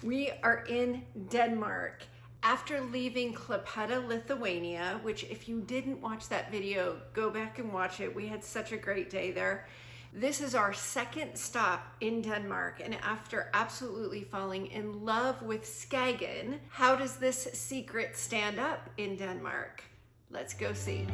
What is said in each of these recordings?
We are in Denmark. After leaving Klaipėda, Lithuania, which if you didn't watch that video, go back and watch it. We had such a great day there. This is our second stop in Denmark, and after absolutely falling in love with Skagen, how does this secret stand up in Denmark? Let's go see.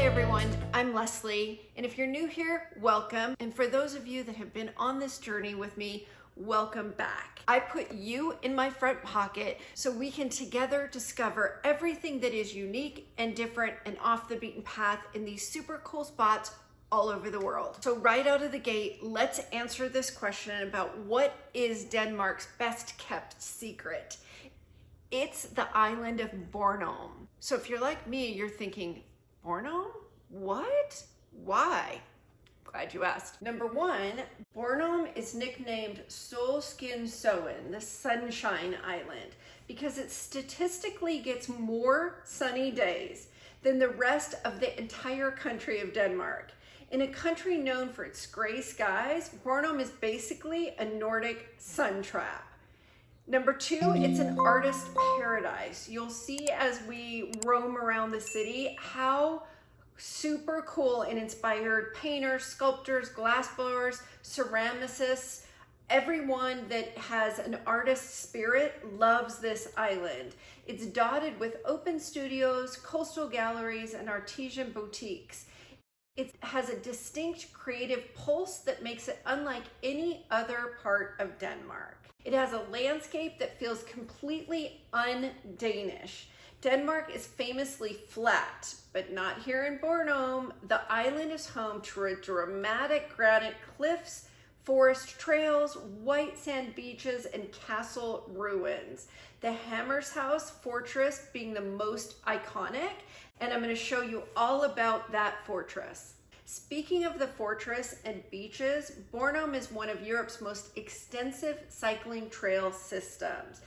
Everyone, I'm Leslie, and if you're new here, welcome. And for those of you that have been on this journey with me, welcome back. I put you in my front pocket so we can together discover everything that is unique and different and off the beaten path in these super cool spots all over the world. So right out of the gate, let's answer this question about what is Denmark's best kept secret. It's the island of Bornholm. So if you're like me, you're thinking, Bornholm? What? Why? Glad you asked. Number one, Bornholm is nicknamed Solskinsoen, the Sunshine Island, because it statistically gets more sunny days than the rest of the entire country of Denmark. In a country known for its gray skies, Bornholm is basically a Nordic sun trap. Number two, it's an artist paradise. You'll see as we roam around the city how super cool and inspired painters, sculptors, glassblowers, ceramicists, everyone that has an artist spirit loves this island. It's dotted with open studios, coastal galleries, and artisan boutiques. It has a distinct creative pulse that makes it unlike any other part of Denmark. It has a landscape that feels completely un-Danish. Denmark is famously flat, but not here in Bornholm. The island is home to dramatic granite cliffs, forest trails, white sand beaches, and castle ruins. The Hammershouse fortress being the most iconic, and I'm going to show you all about that fortress. Speaking of the fortress and beaches, Bornholm is one of Europe's most extensive cycling trail systems.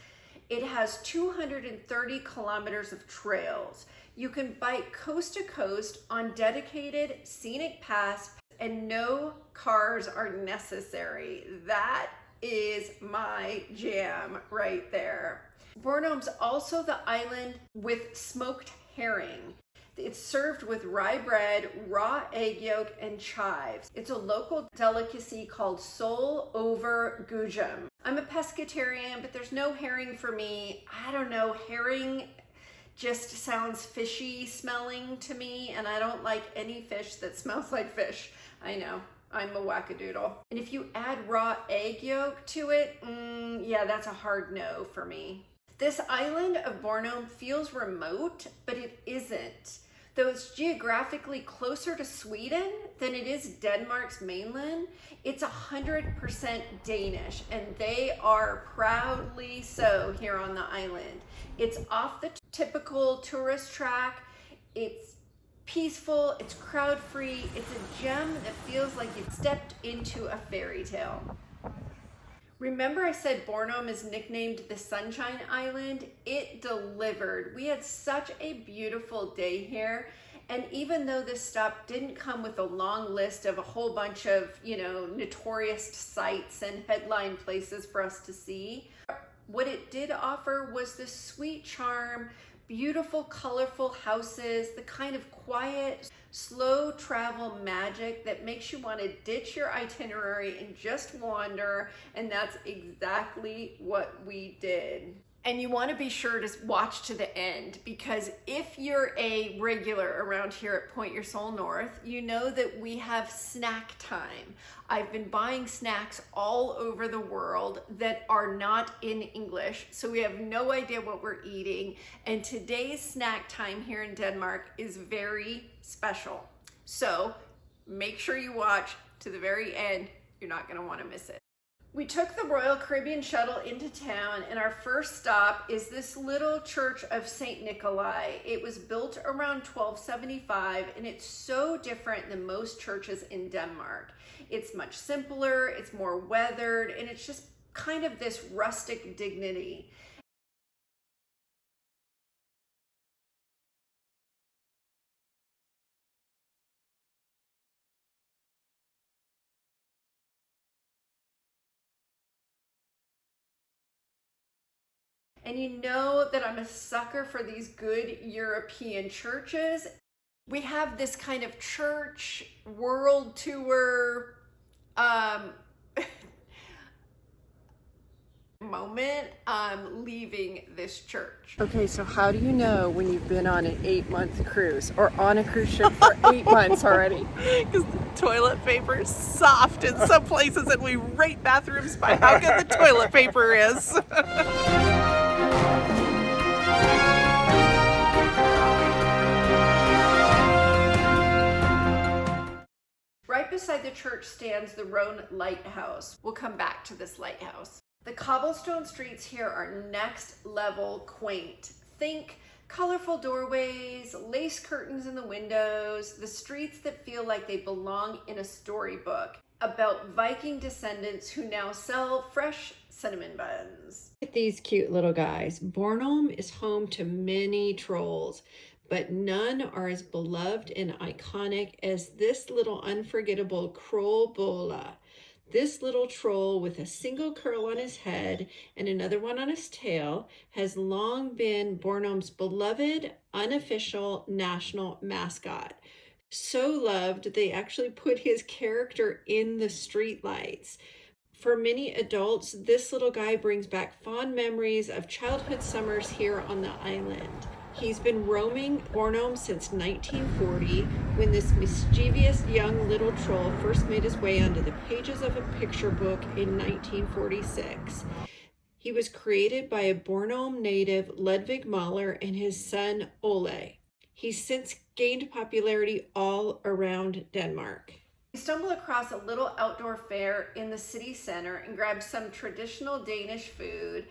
It has 230 kilometers of trails. You can bike coast to coast on dedicated scenic paths, and no cars are necessary. That is my jam right there. Bornholm's also the island with smoked herring. It's served with rye bread, raw egg yolk, and chives. It's a local delicacy called sol over gujum. I'm a pescatarian, but there's no herring for me. I don't know, herring just sounds fishy smelling to me, and I don't like any fish that smells like fish. I know, I'm a wackadoodle. And if you add raw egg yolk to it, yeah, that's a hard no for me. This island of Bornholm feels remote, but it isn't. Though it's geographically closer to Sweden than it is Denmark's mainland, it's 100% Danish, and they are proudly so here on the island. It's off the typical tourist track, it's peaceful, it's crowd-free, it's a gem that feels like you've stepped into a fairy tale. Remember I said Bornholm is nicknamed the Sunshine Island? It delivered. We had such a beautiful day here. And even though this stop didn't come with a long list of a whole bunch of, notorious sites and headline places for us to see, what it did offer was this sweet charm, beautiful, colorful houses, the kind of quiet, slow travel magic that makes you want to ditch your itinerary and just wander, and that's exactly what we did. And you want to be sure to watch to the end, because if you're a regular around here at Point Your Soul North, you know that we have snack time. I've been buying snacks all over the world that are not in English, so we have no idea what we're eating. And today's snack time here in Denmark is very special. So make sure you watch to the very end. You're not going to want to miss it. We took the Royal Caribbean shuttle into town, and our first stop is this little church of St. Nikolai. It was built around 1275, and it's so different than most churches in Denmark. It's much simpler, it's more weathered, and it's just kind of this rustic dignity. And you know that I'm a sucker for these good European churches. We have this kind of church world tour moment leaving this church. Okay, so how do you know when you've been on an 8-month cruise or on a cruise ship for 8 months already? Because the toilet paper is soft in some places and we rate bathrooms by how good the toilet paper is. Right beside the church stands the Ronne lighthouse. We'll come back to this lighthouse. The cobblestone streets here are next level quaint. Think colorful doorways, lace curtains in the windows, the streets that feel like they belong in a storybook about Viking descendants who now sell fresh cinnamon buns. Look at these cute little guys. Bornholm is home to many trolls, but none are as beloved and iconic as this little unforgettable Krolbola. This little troll with a single curl on his head and another one on his tail has long been Bornholm's beloved, unofficial national mascot. So loved, they actually put his character in the streetlights. For many adults, this little guy brings back fond memories of childhood summers here on the island. He's been roaming Bornholm since 1940, when this mischievous young little troll first made his way onto the pages of a picture book in 1946. He was created by a Bornholm native, Ludwig Mahler, and his son, Ole. He's since gained popularity all around Denmark. We stumble across a little outdoor fair in the city center and grab some traditional Danish food.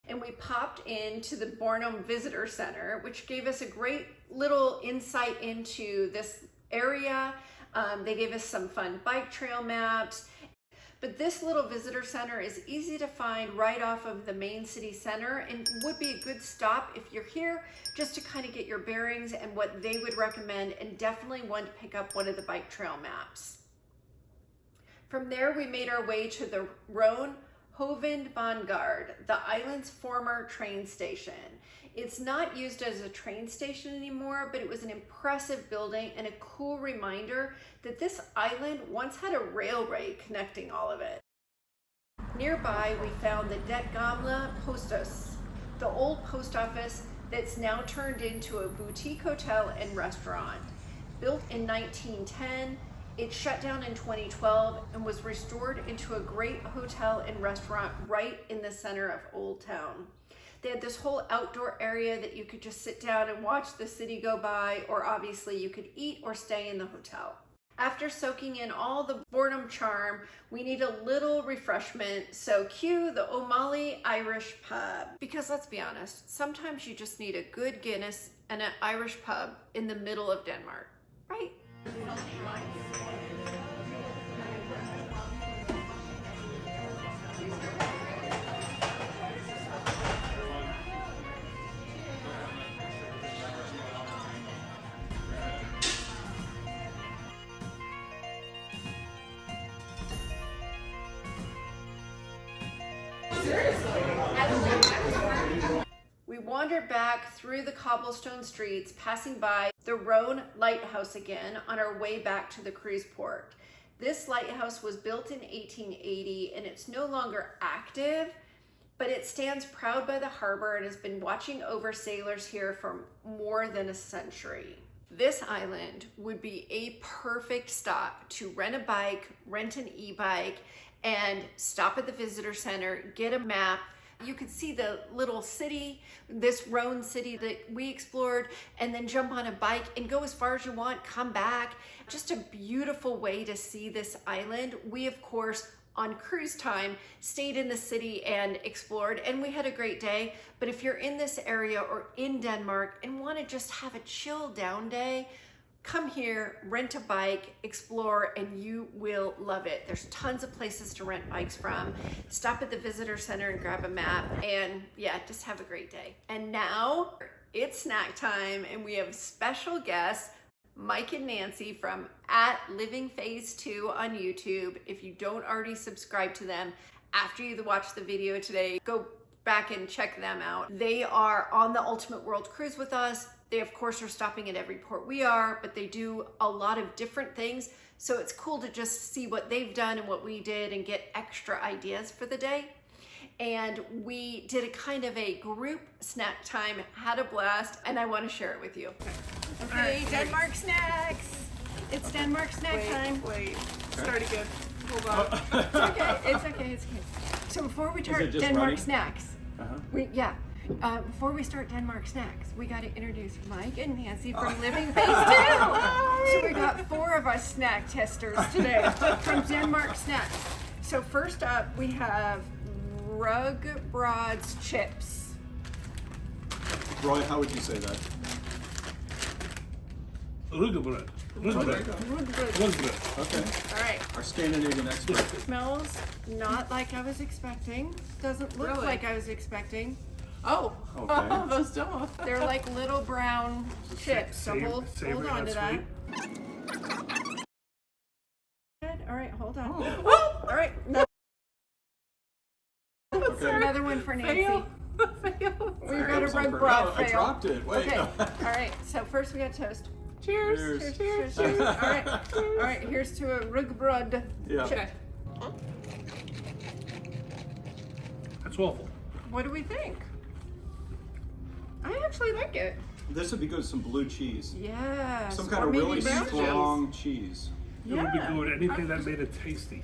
And we popped into the Bornholm Visitor Center, which gave us a great little insight into this area. They gave us some fun bike trail maps. But this little visitor center is easy to find right off of the main city center and would be a good stop if you're here just to kind of get your bearings and what they would recommend, and definitely one to pick up one of the bike trail maps. From there, we made our way to the Ronne Hovedbanegård, the island's former train station. It's not used as a train station anymore, but it was an impressive building and a cool reminder that this island once had a railway connecting all of it. Nearby, we found the Det Gamle Posthus, the old post office that's now turned into a boutique hotel and restaurant. Built in 1910, it shut down in 2012 and was restored into a great hotel and restaurant right in the center of Old Town. They had this whole outdoor area that you could just sit down and watch the city go by, or obviously you could eat or stay in the hotel. After soaking in all the Bornholm charm, we need a little refreshment, so cue the O'Malley Irish pub. Because let's be honest, sometimes you just need a good Guinness and an Irish pub in the middle of Denmark, right? We wandered back through the cobblestone streets, passing by the Ronne lighthouse again on our way back to the cruise port. This lighthouse was built in 1880 and it's no longer active, but it stands proud by the harbor and has been watching over sailors here for more than a century. This island would be a perfect stop to rent a bike, rent an e-bike, and stop at the visitor center, get a map. You could see the little city, this Ronne city that we explored, and then jump on a bike and go as far as you want, come back. Just a beautiful way to see this island. We, of course, on cruise time, stayed in the city and explored, and we had a great day. But if you're in this area or in Denmark and want to just have a chill down day, come here, rent a bike, explore, and you will love it. There's tons of places to rent bikes from. Stop at the visitor center and grab a map, and yeah, just have a great day. And now it's snack time, and we have special guest, Mike and Nancy from @LivingPhase2 on YouTube. If you don't already subscribe to them, after you watch the video today, go back and check them out. They are on the Ultimate World Cruise with us. They of course are stopping at every port we are, but they do a lot of different things. So it's cool to just see what they've done and what we did and get extra ideas for the day. And we did a kind of a group snack time, had a blast, and I want to share it with you. Okay, Denmark snacks. It's Denmark snack time. Wait, start again. Hold on. It's okay, it's okay, it's okay. So before we start Denmark snacks, before we start Denmark snacks, we got to introduce Mike and Nancy from LivingPhase2. So we got 4 of us snack testers today from Denmark snacks. So first up, we have Rugbrauds chips. Roy, how would you say that? Rugbrauds. Okay. All right. Our Scandinavian expert. Smells not like I was expecting. Doesn't look Really? like I was expecting. Oh, Okay. those don't. They're like little brown chips. So hold on to that. All right, hold on. Oh. All right. No. Okay. Another one for Nancy. Fail. We've got a That was red on broth purpose. I fail. dropped it. Wait. Okay. All right. So first we got toast. Cheers. Cheers. Cheers. All right. All right. Here's to a rugbrod Yeah. chip. Okay. That's awful. What do we think? I actually like it. This would be good with some blue cheese. Yes. Some kind Or of maybe really brown strong cheese. It would be good. Anything that made it tasty.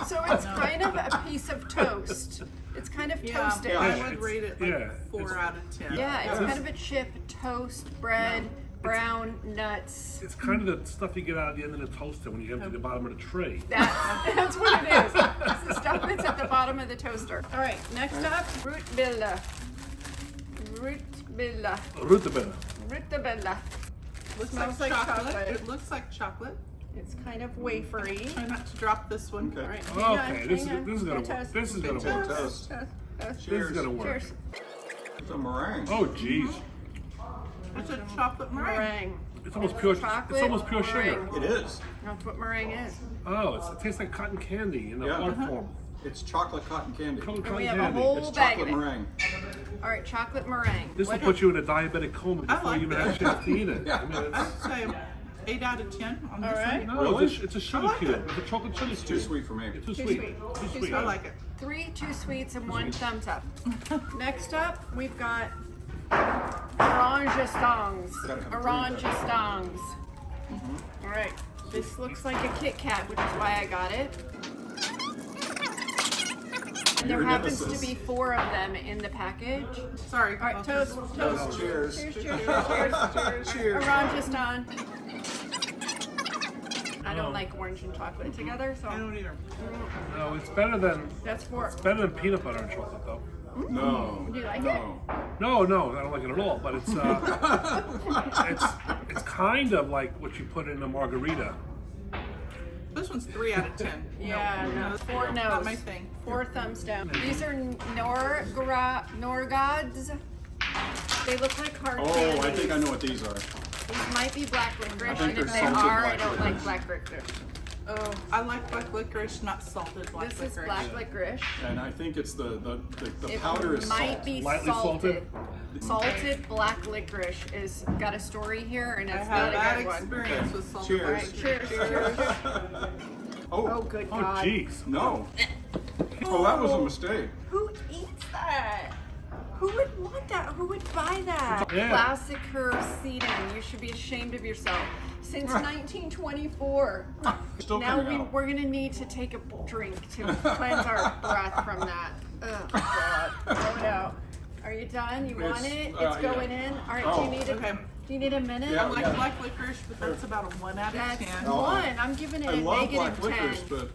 So it's kind of a piece of toast. It's kind of Yeah, toasted. I Yeah. would rate it like Yeah, 4 it's- out of 10. Yeah, it's Yeah. kind of a chip, toast, bread, brown, nuts. It's kind of the stuff you get out at the end of the toaster when you empty the bottom of the tray. That's what it is. It's the stuff that's at the bottom of the toaster. All right, next up, rutbilla. Rutbilla. Rutabaga. Rutbilla. Looks Smells like like chocolate. chocolate. It looks like chocolate. It's kind of wafery. Try not to drop this one. Okay. All right, Okay, this is gonna work. Toast. This is gonna Big work. toast. Toast. This Cheers. is gonna work. Cheers. It's a meringue. Oh jeez, It's a chocolate meringue. Meringue. it's almost pure. Chocolate It's almost pure sugar. meringue. It is. That's what meringue is. Oh, it tastes like cotton candy in the Yeah. hard form. It's chocolate cotton candy. Cotton And we have a candy. whole It's bag chocolate of it. meringue. All right, chocolate meringue. This will What- put you in a diabetic coma I before like you even that. have a chance to eat it. I mean, I it's, would say 8 out of 10 on this All right. one. no, Really? it's a sugar I like cube. it. It's a chocolate chili It's too cube. sweet for me. It's too Too sweet. sweet. Too Too sweet. I like it. 3 too sweets and 1 thumbs up. Next up, we've got orange stongs. Gotta have Orange three of stongs. All right, this looks like a Kit Kat, which is why I got it. And there Your happens to nemesis. be 4 of them in the package. Sorry. All right, I'll toast, just- toast. Cheers. Cheers, cheers, cheers, cheers. Cheers. Orange ston. I don't like orange and chocolate together, I so don't either. No, it's better than that's 4. better than peanut butter and chocolate though. No. Do you like no. No, I don't like it at all. But it's it's kind of like what you put in a margarita. This one's 3 out of 10. Yeah, no, 4 no's. Not my thing. 4 thumbs down. These are Norgads. They look like hard Oh, candies. I think I know what these are. These might be black licorice, think and if they're they salted are, I black don't like licorice. black licorice. Oh, I like black licorice, not salted black This licorice. is black licorice. And I think it's the It powder is might salt. be Lightly salted. salted? Salted black licorice is got a story here, and I it's have not a bad good one. experience Okay. with salted Cheers. All black right, cheers, cheers. Oh, Oh, good Oh God. jeez. no. Oh, that was a mistake. Who eats that? Who would want that? Who would buy that? Yeah. Classic curve seating. You should be ashamed of yourself. Since 1924. Still Now coming out. we're gonna need to take a drink to cleanse our breath from that. Oh God. Throw it out. Are you done? You want It's, it? uh, It's going yeah. in. All right. Oh. Do you need a Okay. Do you need a minute? Yeah. I like black licorice, but that's about a 1 out of That's 10. Oh. 1. I'm giving it I a love black negative 10. licorice, but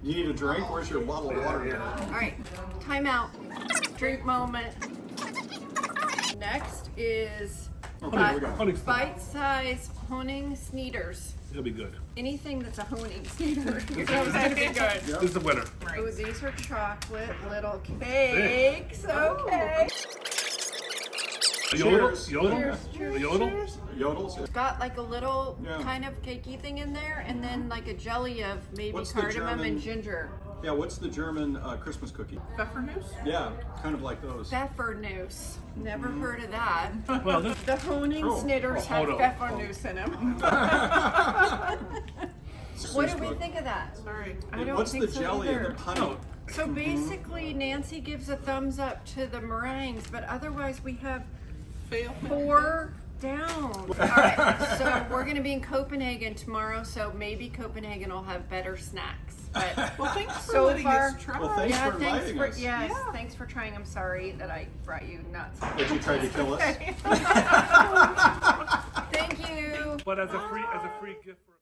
you need a drink? Where's your bottle of water? All right, time out. Drink moment. Next is Okay, here we go. Honey stuff. bite-sized honing sneeders. It'll be good. Anything that's a honing sneeder is gonna be good. Yep. This is the winner. Oh, these are chocolate little cakes. Okay. A yodel? Cheers. Yodel? Cheers, A yodel? cheers. Yodels? It's got like a little Yeah. kind of cakey thing in there, and then like a jelly of maybe What's the cardamom German- and ginger. Yeah, what's the German Christmas cookie? Pfeffernuss? Yeah, kind of like those. Pfeffernuss. Never heard of that. Well, this, The honing Oh. snitters have hold on. pfeffernuss in them. What do we think of that? Sorry. I don't What's think the so jelly either. and the honey? So basically, Nancy gives a thumbs up to the meringues, but otherwise we have Fail. 4 down. All right, so we're going to be in Copenhagen tomorrow, so maybe Copenhagen will have better snacks. But Well, thanks for So letting far- us try. Well, thanks yeah, for thanks inviting for us. yes, Yeah. thanks for trying. I'm sorry that I brought you nuts. Did you try to kill us? Thank you. but as a free gift for.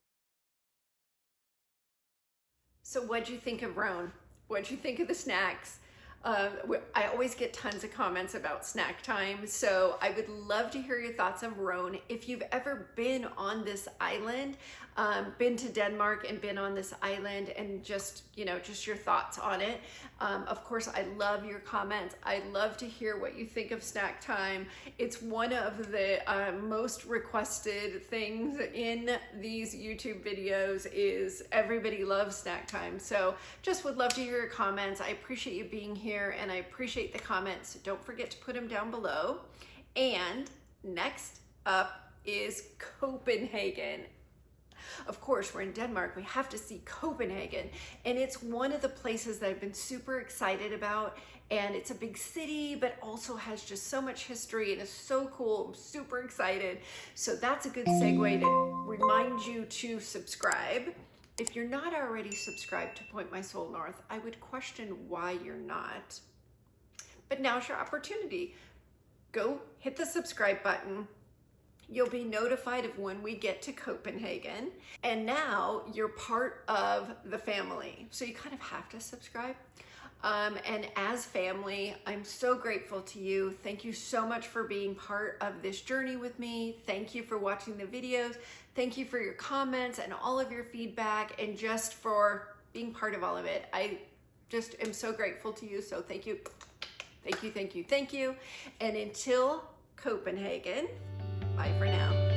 So what'd you think of Ronne? What'd you think of the snacks? I always get tons of comments about snack time, so I would love to hear your thoughts of Ronne. If you've ever been on this island, been to Denmark and been on this island, and just, you know, just your thoughts on it. Of course, I love your comments. I love to hear what you think of snack time. It's one of the most requested things in these YouTube videos is everybody loves snack time. So just would love to hear your comments. I appreciate you being here and I appreciate the comments. Don't forget to put them down below. And next up is Copenhagen. Of course, we're in Denmark, we have to see Copenhagen, and it's one of the places that I've been super excited about, and it's a big city, but also has just so much history and is so cool. I'm super excited. So that's a good segue to remind you to subscribe. If you're not already subscribed to Point My Soul North, I would question why you're not. But now's your opportunity. Go hit the subscribe button. You'll be notified of when we get to Copenhagen. And now you're part of the family. So you kind of have to subscribe. And as family, I'm so grateful to you. Thank you so much for being part of this journey with me. Thank you for watching the videos. Thank you for your comments and all of your feedback and just for being part of all of it. I just am so grateful to you. So thank you. Thank you, thank you, thank you. And until Copenhagen, bye for now.